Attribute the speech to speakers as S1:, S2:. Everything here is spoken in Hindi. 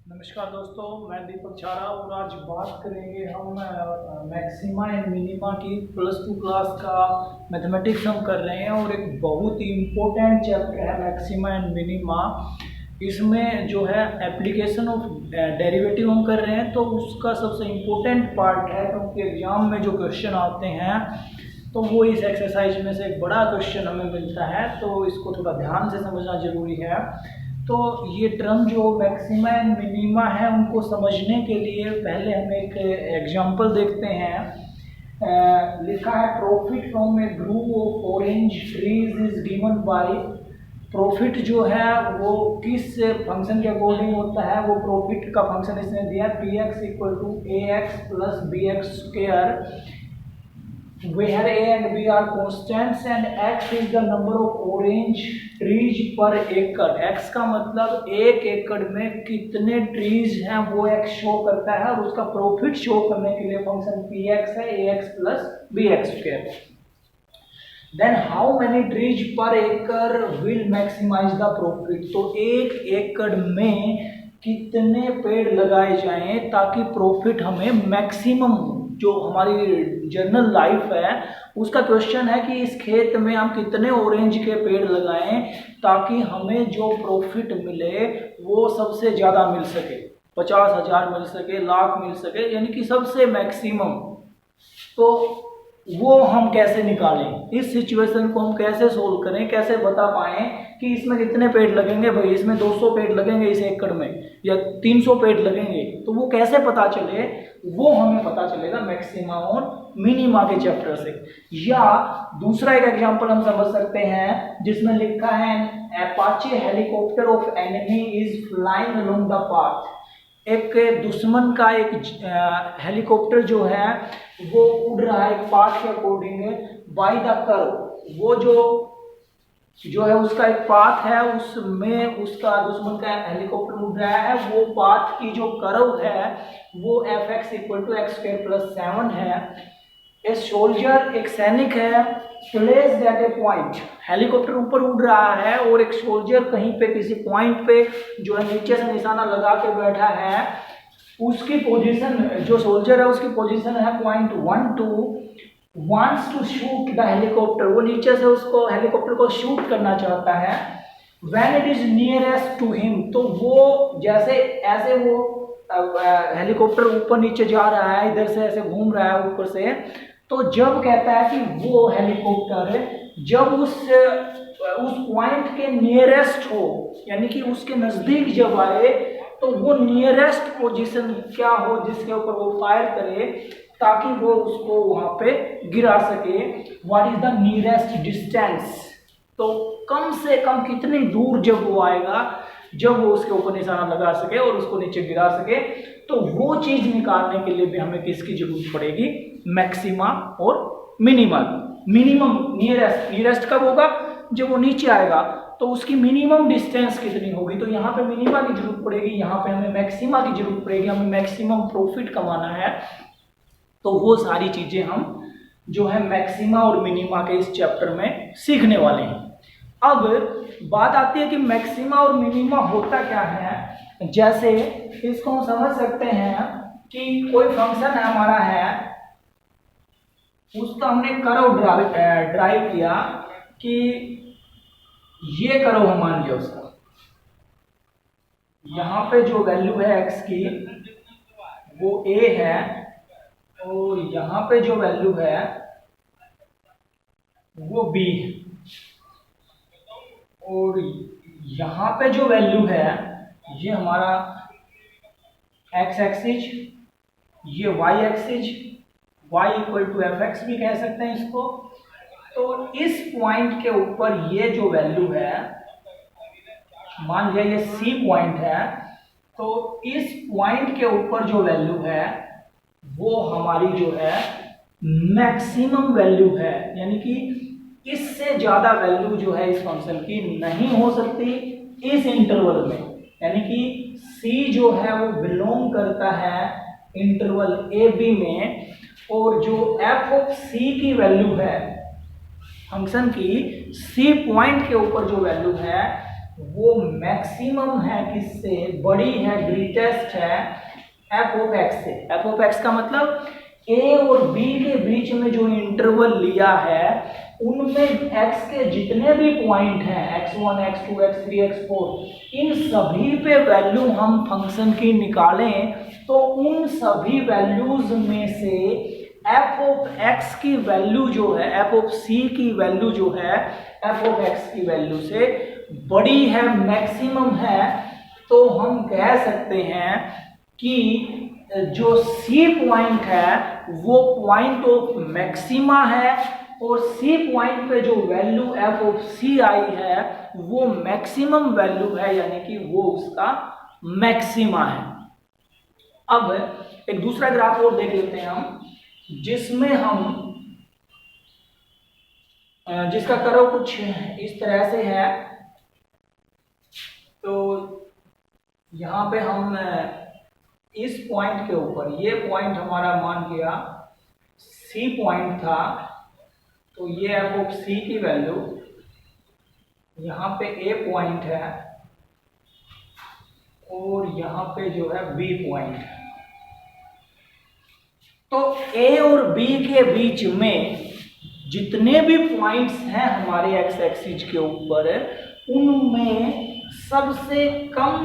S1: नमस्कार दोस्तों, मैं दीपक छारा और आज बात करेंगे हम मैक्सिमा एंड मिनिमा की +2 क्लास का मैथमेटिक्स हम कर रहे हैं और एक बहुत ही इम्पोर्टेंट चैप्टर है मैक्सिमा एंड मिनिमा। इसमें जो है एप्लीकेशन ऑफ डेरिवेटिव हम कर रहे हैं, तो उसका सबसे इम्पोर्टेंट पार्ट है क्योंकि एग्जाम में जो क्वेश्चन आते हैं तो वो इस एक्सरसाइज में से एक बड़ा क्वेश्चन हमें मिलता है, तो इसको थोड़ा ध्यान से समझना जरूरी है। तो ये टर्म जो मैक्सिमा एंड मिनिमा है उनको समझने के लिए पहले हम एक एग्जांपल देखते हैं। लिखा है profit from A groove of orange trees is given by. Profit जो है वो किस फंक्शन के अकॉर्डिंग होता है, वो प्रॉफिट का फंक्शन इसने दिया px = ax + bx square, where a and b are constants and x is the number of orange trees per acre। x का मतलब एक एकड़ में कितने ट्रीज हैं वो x शो करता है और उसका प्रॉफिट शो करने के लिए फंक्शन px है ax + bx square. Then how many trees per acre will maximise the profit. तो एक एकड़ में कितने पेड़ लगाए जाएं ताकि प्रॉफिट हमें मैक्सिमम, जो हमारी जनरल लाइफ है उसका क्वेश्चन है कि इस खेत में हम कितने ऑरेंज के पेड़ लगाएं ताकि हमें जो प्रॉफिट मिले वो सबसे ज़्यादा मिल सके, 50,000 मिल सके, लाख मिल सके, यानी कि सबसे मैक्सिमम। तो वो हम कैसे निकालें, इस सिचुएशन को हम कैसे सोल्व करें, कैसे बता पाएं कि इसमें कितने पेड़ लगेंगे। भाई इसमें 200 पेड़ लगेंगे इस एकड़ में या 300 पेड़ लगेंगे, तो वो कैसे पता चले, वो हमें पता चलेगा मैक्सिमा और मिनिमा के चैप्टर से। या दूसरा एक एग्जांपल हम समझ सकते हैं जिसमें लिखा है Apache helicopter of enemy is flying along the path. एक दुश्मन का एक हेलीकॉप्टर जो है वो उड़ रहा है एक पाथ के अकॉर्डिंग बाय द कर्व। वो जो है उसका एक पाथ है, उसमें उसका दुश्मन का हेलीकॉप्टर उड़ रहा है, वो पाथ की जो कर्व है वो fx = x² + 7 है। ए सोल्जर, एक सैनिक है, placed at A point. Helicopter ऊपर उड़ रहा है और एक सोल्जर कहीं पे किसी पॉइंट पे जो है नीचे से निशाना लगा के बैठा है। उसकी पोजीशन, जो सोल्जर है उसकी पोजीशन है point 12। Wants to shoot the helicopter, वो नीचे से उसको हेलीकॉप्टर को शूट करना चाहता है। When it is nearest to him, तो वो जैसे ऐसे वो हेलीकॉप्टर ऊपर नीचे जा रहा है, इधर से ऐसे घूम रहा है ऊपर से, तो जब कहता है कि वो हेलीकॉप्टर जब उस पॉइंट के नियरेस्ट हो, यानी कि उसके नजदीक जब आए, तो वो नियरेस्ट पोजीशन क्या हो जिसके ऊपर वो फायर करे ताकि वो उसको वहां पे गिरा सके। What is the nearest distance, तो कम से कम कितनी दूर जब वो आएगा जब वो उसके ऊपर निशाना लगा सके और उसको नीचे गिरा सके। तो वो चीज निकालने के लिए भी हमें किसकी जरूरत पड़ेगी, मैक्सिमा और मिनिमा की। मिनिमम, नियरेस्ट कब होगा, जब वो नीचे आएगा, तो उसकी मिनिमम डिस्टेंस कितनी होगी। तो यहाँ पे मिनिमा की जरूरत पड़ेगी, यहाँ पे हमें मैक्सिमा की जरूरत पड़ेगी, हमें मैक्सिमम प्रॉफिट कमाना है। तो वो सारी चीजें हम जो है मैक्सिमा और मिनिमा के इस चैप्टर में सीखने वाले हैं। अब बात आती है कि मैक्सिमा और मिनिमा होता क्या है। जैसे इसको हम समझ सकते हैं कि कोई फंक्शन है हमारा है, उसका हमने कर्व ड्राइव किया कि ये कर्व हम मान लिया उसका, यहाँ पे जो वैल्यू है x की वो a है और यहाँ पे जो वैल्यू है वो b है, और यहाँ पे जो वैल्यू है ये हमारा x एक्सिस, ये y एक्सिस, y = fx भी कह सकते हैं इसको। तो इस पॉइंट के ऊपर ये जो वैल्यू है, मान लिया ये C पॉइंट है, तो इस पॉइंट के ऊपर जो वैल्यू है वो हमारी जो है मैक्सिमम वैल्यू है, यानी कि इससे ज्यादा वैल्यू जो है इस फंक्शन की नहीं हो सकती इस इंटरवल में। यानी कि C जो है वो बिलोंग करता है इंटरवल AB में, और जो f(c) की वैल्यू है फंक्शन की C पॉइंट के ऊपर जो वैल्यू है वो मैक्सिमम है, किससे बड़ी है, ग्रेटेस्ट है एफ ऑफ एक्स से। एफ ऑफ एक्स का मतलब ए और बी के बीच में जो इंटरवल लिया है उनमें x के जितने भी पॉइंट हैं x1, x2, x3, x4, इन सभी पे वैल्यू हम फंक्शन की निकालें तो उन सभी वैल्यूज में से f ऑफ x की वैल्यू जो है, f ऑफ c की वैल्यू जो है f ऑफ x की वैल्यू से बड़ी है, मैक्सिमम है, तो हम कह सकते हैं कि जो C पॉइंट है वो पॉइंट ऑफ मैक्सिमा है और C पॉइंट पे जो वैल्यू f ऑफ C आई है वो मैक्सिमम वैल्यू है, यानी कि वो उसका मैक्सिमा है। अब एक दूसरा ग्राफ और देख लेते हैं हम, जिसमें हम जिसका कर्व कुछ इस तरह से है। तो यहाँ पे हम इस पॉइंट के ऊपर, ये पॉइंट हमारा मान गया C पॉइंट था, तो ये एफ ऑफ C की वैल्यू, यहाँ पे A पॉइंट है और यहाँ पे जो है B पॉइंट है। तो A और B के बीच में जितने भी पॉइंट्स हैं हमारे एक्स एक्सिस के ऊपर, उनमें सबसे कम